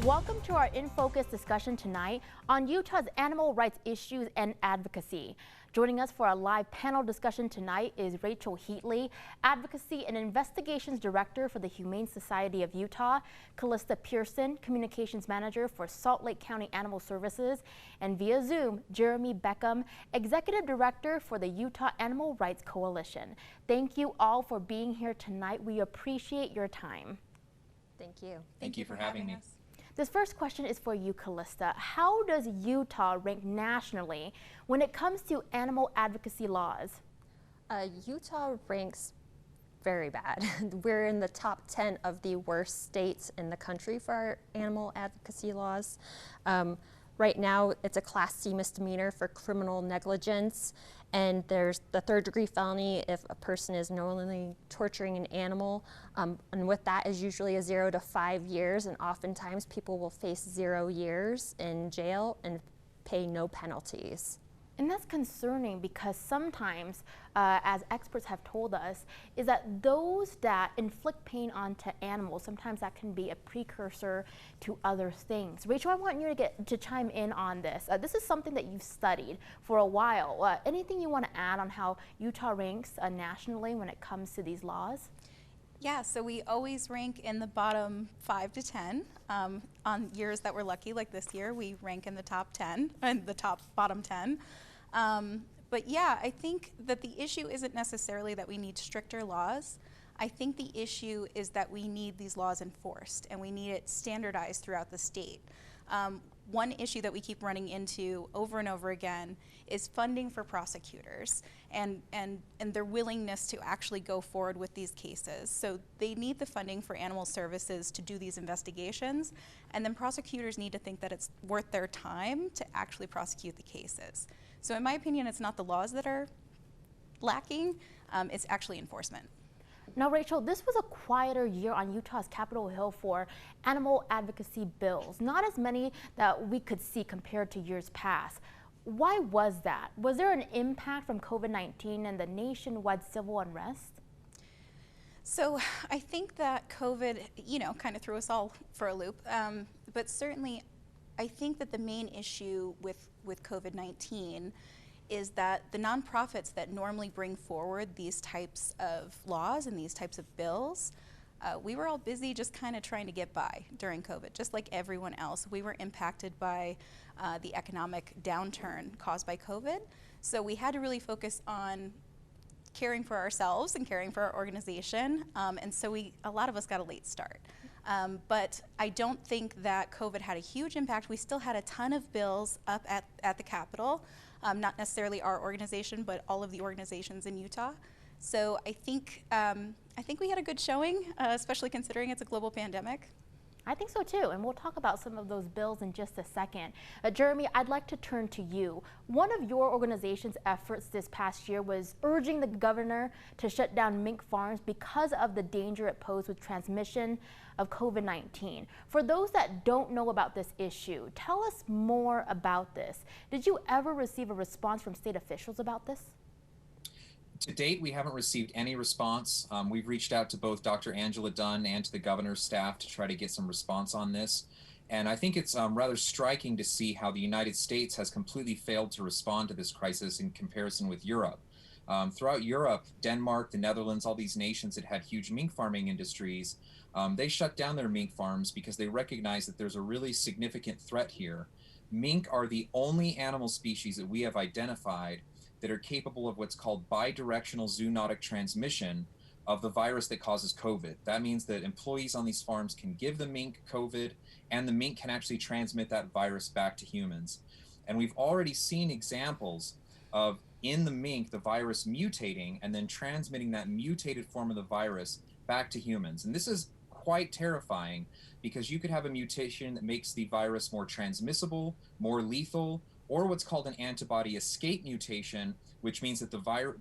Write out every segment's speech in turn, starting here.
Welcome to our In Focus discussion tonight on Utah's animal rights issues and advocacy. Joining us for a live panel discussion tonight is Rachel Heatley, Advocacy and Investigations Director for the Humane Society of Utah, Callista Pearson, Communications Manager for Salt Lake County Animal Services, and via Zoom, Jeremy Beckham, Executive Director for the Utah Animal Rights Coalition. Thank you all for being here tonight. We appreciate your time. Thank you. Thank you for having me. This first question is for you, Callista. How does Utah rank nationally when it comes to animal advocacy laws? Utah ranks very bad. We're in the top 10 of the worst states in the country for our animal advocacy laws. Right now, it's a Class C misdemeanor for criminal negligence, and there's the third-degree felony if a person is knowingly torturing an animal, and with that is usually a 0 to 5 years, and oftentimes people will face 0 years in jail and pay no penalties. And that's concerning because sometimes, as experts have told us, is that those that inflict pain onto animals, sometimes that can be a precursor to other things. Rachel, I want you to chime in on this. This is something that you've studied for a while. Anything you want to add on how Utah ranks nationally when it comes to these laws? Yeah, so we always rank in the bottom 5 to 10. On years that we're lucky, like this year, we rank in the top 10, and the bottom 10. But yeah, I think that the issue isn't necessarily that we need stricter laws. I think the issue is that we need these laws enforced, and we need it standardized throughout the state. One issue that we keep running into over and over again is funding for prosecutors and their willingness to actually go forward with these cases. So they need the funding for animal services to do these investigations, and then prosecutors need to think that it's worth their time to actually prosecute the cases. So in my opinion, it's not the laws that are lacking, it's actually enforcement. Now, Rachel, this was a quieter year on Utah's Capitol Hill for animal advocacy bills. Not as many that we could see compared to years past. Why was that? Was there an impact from COVID-19 and the nationwide civil unrest? So I think that COVID, kind of threw us all for a loop. But certainly, I think that the main issue with COVID-19 is that the nonprofits that normally bring forward these types of laws and these types of bills, we were all busy just kind of trying to get by during COVID, just like everyone else. We were impacted by the economic downturn caused by COVID. So we had to really focus on caring for ourselves and caring for our organization. And so a lot of us got a late start. But I don't think that COVID had a huge impact. We still had a ton of bills up at the Capitol. Not necessarily our organization, but all of the organizations in Utah. So I think we had a good showing, especially considering it's a global pandemic. I think so too, and we'll talk about some of those bills in just a second. Jeremy, I'd like to turn to you. One of your organization's efforts this past year was urging the governor to shut down mink farms because of the danger it posed with transmission of COVID-19. For those that don't know about this issue, tell us more about this. Did you ever receive a response from state officials about this? To date, we haven't received any response. We've reached out to both Dr. Angela Dunn and to the governor's staff to try to get some response on this. And I think it's rather striking to see how the United States has completely failed to respond to this crisis in comparison with Europe. Throughout Europe, Denmark, the Netherlands, all these nations that had huge mink farming industries, they shut down their mink farms because they recognize that there's a really significant threat here. Mink are the only animal species that we have identified that are capable of what's called bidirectional zoonotic transmission of the virus that causes COVID. That means that employees on these farms can give the mink COVID, and the mink can actually transmit that virus back to humans. And we've already seen examples of, in the mink, the virus mutating and then transmitting that mutated form of the virus back to humans. And this is quite terrifying because you could have a mutation that makes the virus more transmissible, more lethal, or what's called an antibody escape mutation, which means that the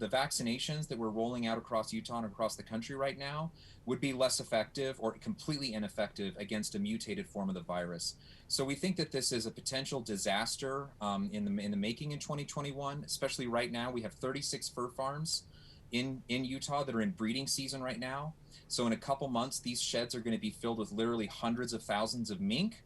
vaccinations that we're rolling out across Utah and across the country right now would be less effective or completely ineffective against a mutated form of the virus. So we think that this is a potential disaster in the making in 2021, especially right now. We have 36 fur farms in Utah that are in breeding season right now. So in a couple months, these sheds are going to be filled with literally hundreds of thousands of mink.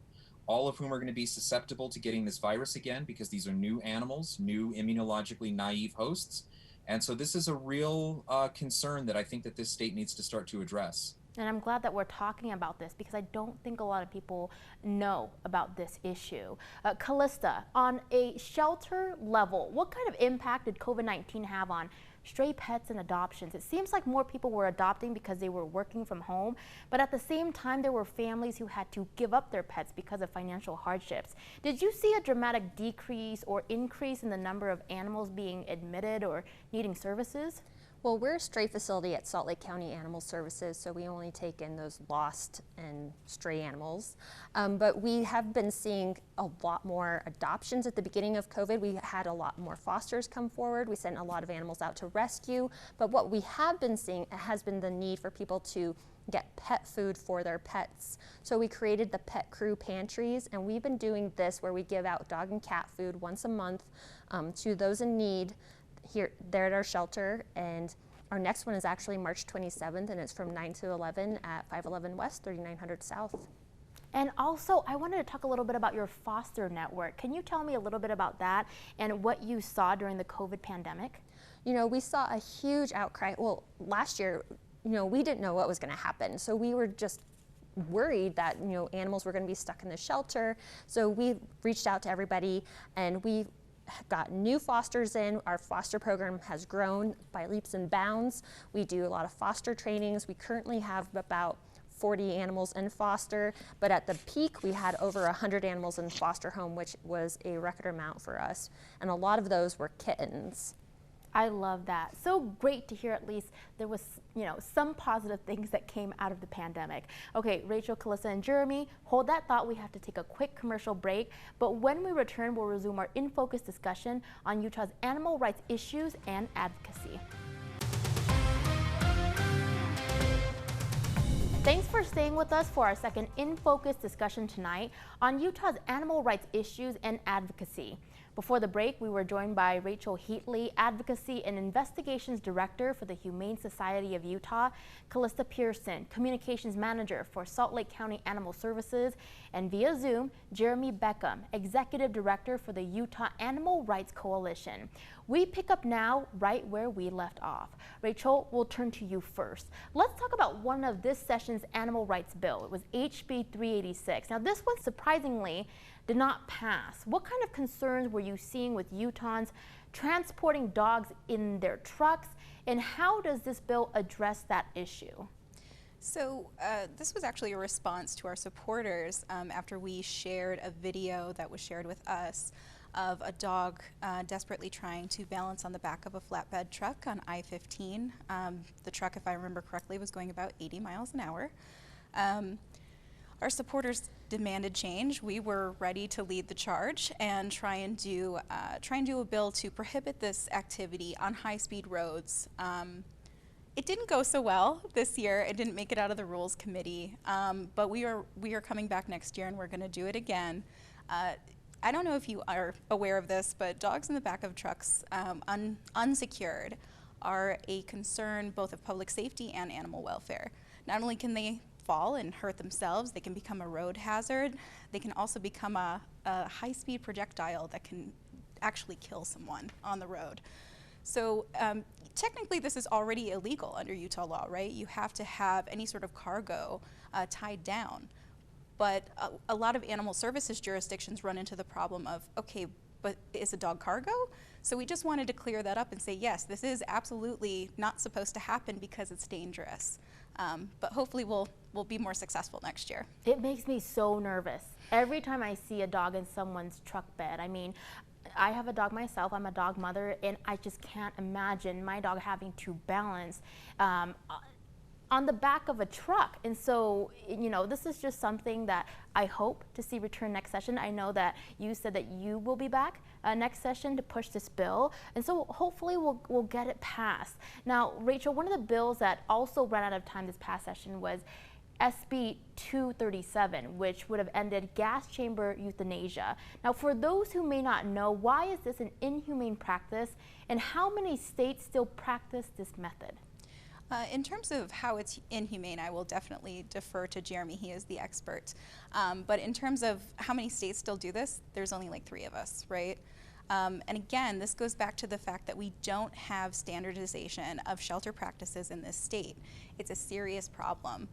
all of whom are going to be susceptible to getting this virus again because these are new animals, new immunologically naive hosts. And so this is a real concern that I think that this state needs to start to address. And I'm glad that we're talking about this because I don't think a lot of people know about this issue. Callista, on a shelter level, what kind of impact did COVID-19 have on stray pets and adoptions? It seems like more people were adopting because they were working from home, but at the same time there were families who had to give up their pets because of financial hardships. Did you see a dramatic decrease or increase in the number of animals being admitted or needing services? Well, we're a stray facility at Salt Lake County Animal Services, so we only take in those lost and stray animals. But we have been seeing a lot more adoptions at the beginning of COVID. We had a lot more fosters come forward. We sent a lot of animals out to rescue. But what we have been seeing has been the need for people to get pet food for their pets. So we created the Pet Crew pantries, and we've been doing this where we give out dog and cat food once a month to those in need there at our shelter. And our next one is actually March 27th, and it's from 9 to 11 at 511 West, 3900 South. And also, I wanted to talk a little bit about your foster network. Can you tell me a little bit about that and what you saw during the COVID pandemic? You know, we saw a huge outcry. Well, last year, you know, we didn't know what was going to happen. So we were just worried that, you know, animals were going to be stuck in the shelter. So we reached out to everybody, and we got new fosters in. Our foster program has grown by leaps and bounds. We do a lot of foster trainings. We currently have about 40 animals in foster, but at the peak we had over 100 animals in foster home, which was a record amount for us. And a lot of those were kittens. I love that. So great to hear at least there was, you know, some positive things that came out of the pandemic. Okay, Rachel, Callista, and Jeremy, hold that thought. We have to take a quick commercial break, but when we return, we'll resume our In Focus discussion on Utah's animal rights issues and advocacy. Thanks for staying with us for our second In Focus discussion tonight on Utah's animal rights issues and advocacy. Before the break, we were joined by Rachel Heatley, Advocacy and Investigations Director for the Humane Society of Utah, Callista Pearson, Communications Manager for Salt Lake County Animal Services, and via Zoom, Jeremy Beckham, Executive Director for the Utah Animal Rights Coalition. We pick up now right where we left off. Rachel, we'll turn to you first. Let's talk about one of this session's animal rights bill. It was HB 386. Now this one surprisingly did not pass. What kind of concerns were you seeing with Utahns transporting dogs in their trucks, and how does this bill address that issue? So this was actually a response to our supporters after we shared a video that was shared with us of a dog desperately trying to balance on the back of a flatbed truck on I-15. The truck, if I remember correctly, was going about 80 miles an hour. Our supporters demanded change. We were ready to lead the charge and try and do a bill to prohibit this activity on high-speed roads. It didn't go so well this year. It didn't make it out of the Rules Committee, but we are coming back next year, and we're going to do it again. I don't know if you are aware of this, but dogs in the back of trucks, unsecured, are a concern both of public safety and animal welfare. Not only can they fall and hurt themselves, they can become a road hazard. They can also become a high-speed projectile that can actually kill someone on the road. So technically this is already illegal under Utah law, right? You have to have any sort of cargo tied down. But a lot of animal services jurisdictions run into the problem of, okay, but is a dog cargo? So we just wanted to clear that up and say, yes, this is absolutely not supposed to happen because it's dangerous. But hopefully we'll be more successful next year. It makes me so nervous every time I see a dog in someone's truck bed. I mean, I have a dog myself. I'm a dog mother, and I just can't imagine my dog having to balance on the back of a truck. And so, you know, this is just something that I hope to see return next session. I know that you said that you will be back next session to push this bill, and so hopefully we'll get it passed. Now, Rachel, one of the bills that also ran out of time this past session was SB 237, which would have ended gas chamber euthanasia. Now, for those who may not know, why is this an inhumane practice, and how many states still practice this method? In terms of how it's inhumane, I will definitely defer to Jeremy. He is the expert. But in terms of how many states still do this, there's only like 3 of us, right? And again, this goes back to the fact that we don't have standardization of shelter practices in this state. It's a serious problem.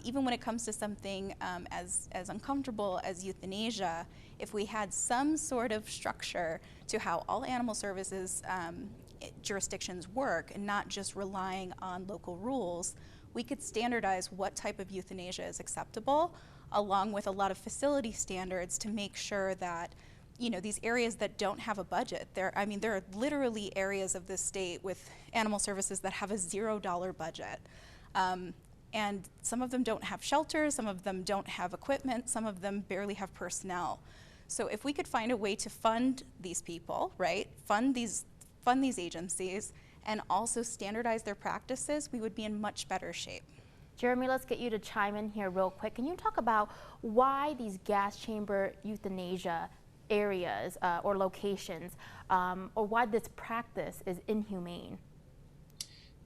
Even when it comes to something as uncomfortable as euthanasia, if we had some sort of structure to how all animal services jurisdictions work and not just relying on local rules, we could standardize what type of euthanasia is acceptable, along with a lot of facility standards to make sure that, you know, these areas that don't have a budget, there are literally areas of this state with animal services that have a $0 budget. And some of them don't have shelters, some of them don't have equipment, some of them barely have personnel. So if we could find a way to fund these people, right, fund these agencies, and also standardize their practices, we would be in much better shape. Jeremy, let's get you to chime in here real quick. Can you talk about why these gas chamber euthanasia areas or locations, or why this practice is inhumane?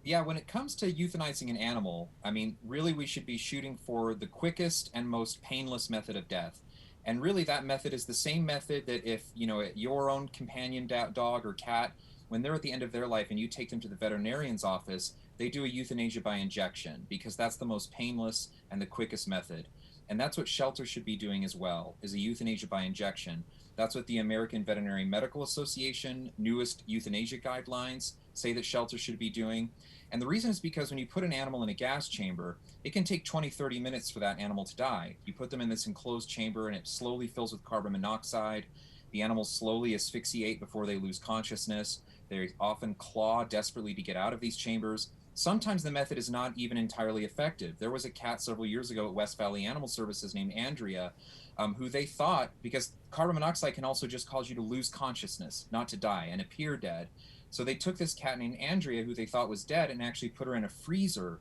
Yeah, when it comes to euthanizing an animal, I mean, really we should be shooting for the quickest and most painless method of death. And really that method is the same method that if, you know, your own companion dog or cat, when they're at the end of their life and you take them to the veterinarian's office, they do a euthanasia by injection because that's the most painless and the quickest method. And that's what shelters should be doing as well, is a euthanasia by injection. That's what the American Veterinary Medical Association newest euthanasia guidelines say that shelters should be doing. And the reason is because when you put an animal in a gas chamber, it can take 20, 30 minutes for that animal to die. You put them in this enclosed chamber and it slowly fills with carbon monoxide. The animals slowly asphyxiate before they lose consciousness. They often claw desperately to get out of these chambers. Sometimes the method is not even entirely effective. There was a cat several years ago at West Valley Animal Services named Andrea, who they thought, because carbon monoxide can also just cause you to lose consciousness, not to die, and appear dead. So they took this cat named Andrea, who they thought was dead, and actually put her in a freezer.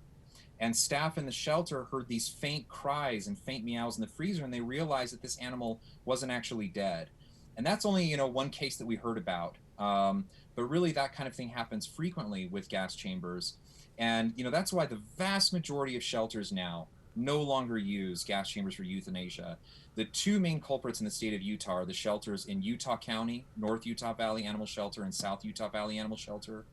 And staff in the shelter heard these faint cries and faint meows in the freezer, and they realized that this animal wasn't actually dead. And that's only, you know, one case that we heard about. But really that kind of thing happens frequently with gas chambers. And, you know, that's why the vast majority of shelters now no longer use gas chambers for euthanasia. The 2 main culprits in the state of Utah are the shelters in Utah County, North Utah Valley Animal Shelter and South Utah Valley Animal Shelter.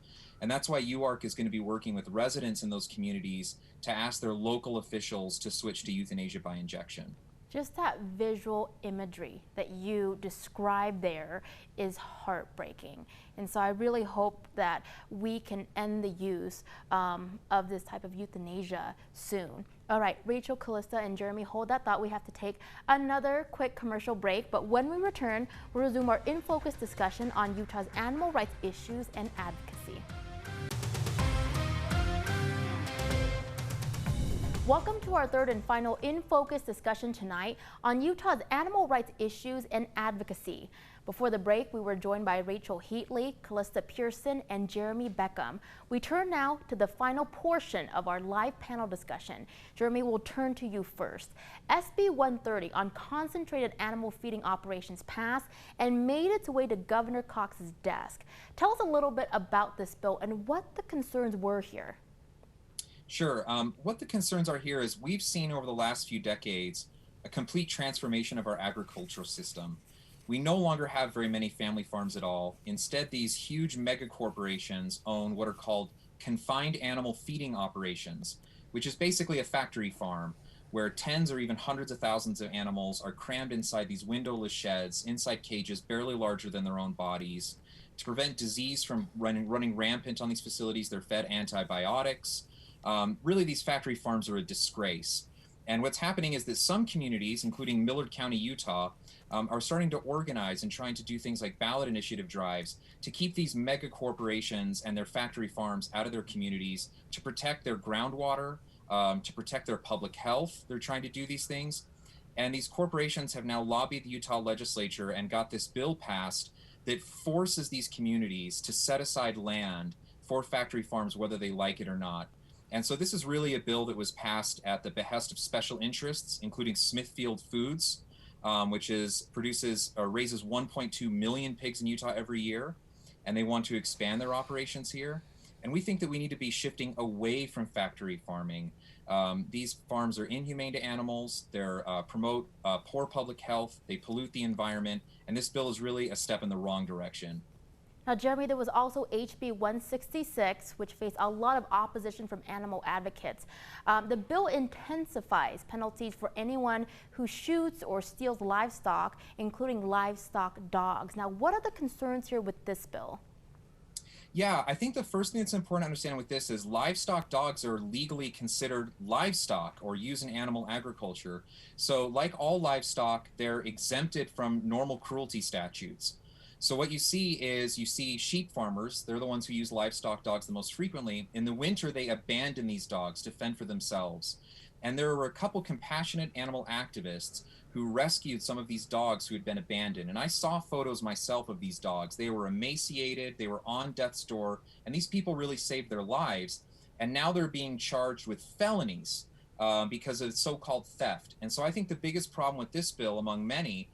And that's why UARC is going to be working with residents in those communities to ask their local officials to switch to euthanasia by injection. Just that visual imagery that you described there is heartbreaking. And so I really hope that we can end the use of this type of euthanasia soon. All right, Rachel, Callista, and Jeremy, hold that thought. We have to take another quick commercial break, but when we return, we'll resume our In Focus discussion on Utah's animal rights issues and advocacy. Welcome to our third and final In Focus discussion tonight on Utah's animal rights issues and advocacy. Before the break, we were joined by Rachel Heatley, Callista Pearson, and Jeremy Beckham. We turn now to the final portion of our live panel discussion. Jeremy, will turn to you first. SB 130 on concentrated animal feeding operations passed and made its way to Governor Cox's desk. Tell us a little bit about this bill and what the concerns were here. Sure. What the concerns are here is we've seen over the last few decades a complete transformation of our agricultural system. We no longer have very many family farms at all. Instead, these huge mega corporations own what are called confined animal feeding operations, which is basically a factory farm where tens or even hundreds of thousands of animals are crammed inside these windowless sheds, inside cages barely larger than their own bodies. To prevent disease from running rampant on these facilities, they're fed antibiotics. Really, these factory farms are a disgrace. And what's happening is that some communities, including Millard County, Utah, are starting to organize and trying to do things like ballot initiative drives to keep these mega corporations and their factory farms out of their communities, to protect their groundwater, to protect their public health. They're trying to do these things. And these corporations have now lobbied the Utah legislature and got this bill passed that forces these communities to set aside land for factory farms, whether they like it or not. And so this is really a bill that was passed at the behest of special interests, including Smithfield Foods, which raises 1.2 million pigs in Utah every year, and they want to expand their operations here. And we think that we need to be shifting away from factory farming. These farms are inhumane to animals, they promote poor public health, they pollute the environment, and this bill is really a step in the wrong direction. Now, Jeremy, there was also HB 166, which faced a lot of opposition from animal advocates. The bill intensifies penalties for anyone who shoots or steals livestock, including livestock dogs. Now, what are the concerns here with this bill? Yeah, I think the first thing that's important to understand with this is livestock dogs are legally considered livestock or used in animal agriculture. So like all livestock, they're exempted from normal cruelty statutes. So what you see sheep farmers, they're the ones who use livestock dogs the most frequently. In the winter, they abandon these dogs to fend for themselves. And there were a couple compassionate animal activists who rescued some of these dogs who had been abandoned. And I saw photos myself of these dogs. They were emaciated, they were on death's door, and these people really saved their lives. And now they're being charged with felonies because of so-called theft. And so I think the biggest problem with this bill, among many,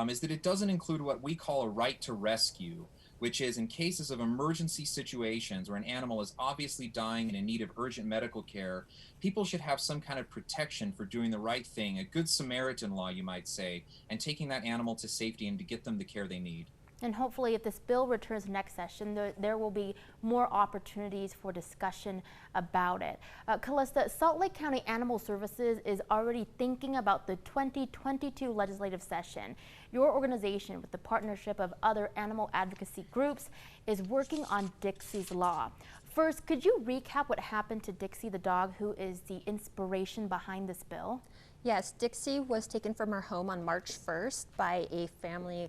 is that it doesn't include what we call a right to rescue, which is in cases of emergency situations where an animal is obviously dying and in need of urgent medical care, people should have some kind of protection for doing the right thing, a good Samaritan law, you might say, and taking that animal to safety and to get them the care they need. And hopefully, if this bill returns next session, there will be more opportunities for discussion about it. Callista, Salt Lake County Animal Services is already thinking about the 2022 legislative session. Your organization, with the partnership of other animal advocacy groups, is working on Dixies Law. First, could you recap what happened to Dixie the dog, who is the inspiration behind this bill? Yes, Dixie was taken from her home on March 1st by a family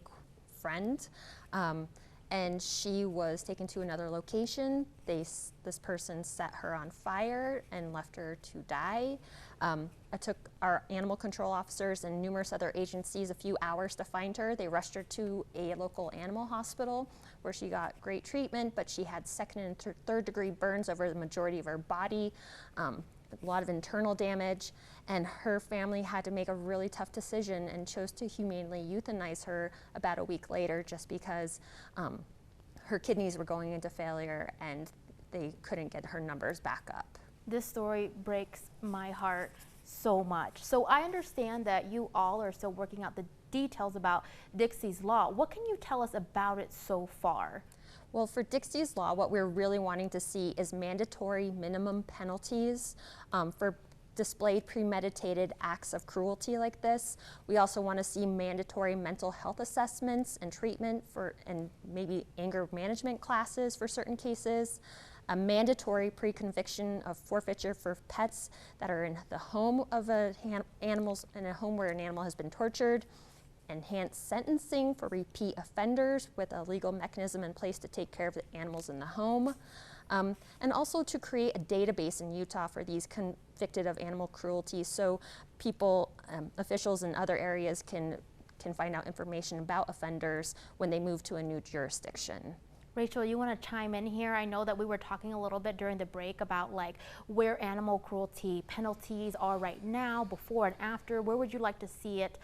friend, and she was taken to another location. This person set her on fire and left her to die. It took our animal control officers and numerous other agencies a few hours to find her. They rushed her to a local animal hospital where she got great treatment, but she had second and third degree burns over the majority of her body, a lot of internal damage, and her family had to make a really tough decision and chose to humanely euthanize her about a week later, just because her kidneys were going into failure and they couldn't get her numbers back up. This story breaks my heart so much. So I understand that you all are still working out the details about Dixies Law. What can you tell us about it so far? Well, for Dixies Law, what we're really wanting to see is mandatory minimum penalties for displayed premeditated acts of cruelty like this. We also want to see mandatory mental health assessments and treatment and maybe anger management classes for certain cases, a mandatory pre-conviction of forfeiture for pets that are in the home of animals, in a home where an animal has been tortured, enhanced sentencing for repeat offenders with a legal mechanism in place to take care of the animals in the home, and also to create a database in Utah for these convicted of animal cruelty, so people, officials in other areas can find out information about offenders when they move to a new jurisdiction. Rachel, you want to chime in here? I know that we were talking a little bit during the break about like where animal cruelty penalties are right now, before and after. Where would you like to see it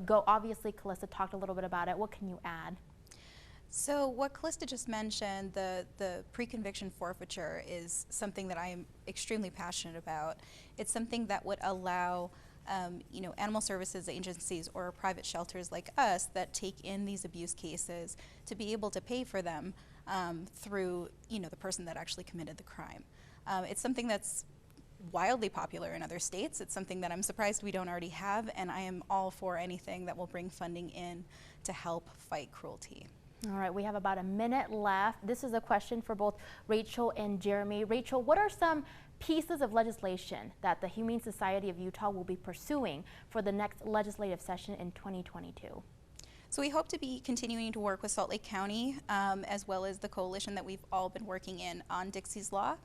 go? Obviously, Callista talked a little bit about it. What can you add? So what Callista just mentioned, the pre-conviction forfeiture, is something that I am extremely passionate about. It's something that would allow animal services agencies or private shelters like us that take in these abuse cases to be able to pay for them through the person that actually committed the crime. It's something that's wildly popular in other states. It's something that I'm surprised we don't already have, and I am all for anything that will bring funding in to help fight cruelty. All right, we have about a minute left. This is a question for both Rachel and Jeremy. Rachel, what are some pieces of legislation that the Humane Society of Utah will be pursuing for the next legislative session in 2022? So we hope to be continuing to work with Salt Lake County as well as the coalition that we've all been working in on Dixies Law.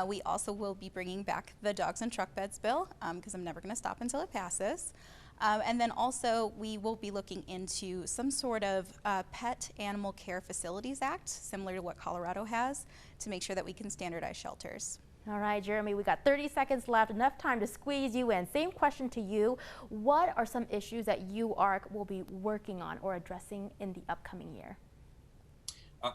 We also will be bringing back the Dogs and Truck Beds bill because I'm never going to stop until it passes. And then also we will be looking into some sort of Pet Animal Care Facilities Act, similar to what Colorado has, to make sure that we can standardize shelters. All right, Jeremy, we got 30 seconds left, enough time to squeeze you in. Same question to you. What are some issues that you will be working on or addressing in the upcoming year?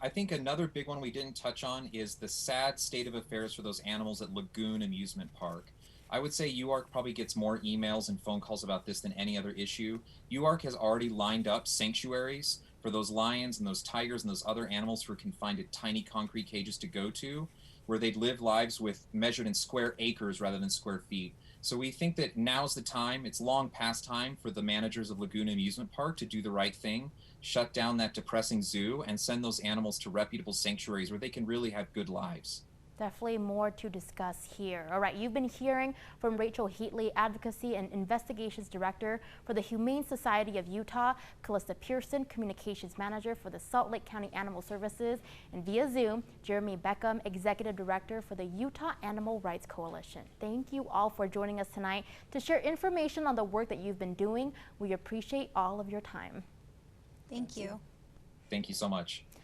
I think another big one we didn't touch on is the sad state of affairs for those animals at Lagoon Amusement Park. I would say UARC probably gets more emails and phone calls about this than any other issue. UARC has already lined up sanctuaries for those lions and those tigers and those other animals who are confined to tiny concrete cages to go to, where they'd live lives with measured in square acres rather than square feet. So we think that now's the time, it's long past time for the managers of Lagoon Amusement Park to do the right thing, shut down that depressing zoo, and send those animals to reputable sanctuaries where they can really have good lives. Definitely more to discuss here. All right, you've been hearing from Rachel Heatley, Advocacy and Investigations Director for the Humane Society of Utah, Callista Pearson, Communications Manager for the Salt Lake County Animal Services, and via Zoom, Jeremy Beckham, Executive Director for the Utah Animal Rights Coalition. Thank you all for joining us tonight to share information on the work that you've been doing. We appreciate all of your time. Thank you. Thank you so much.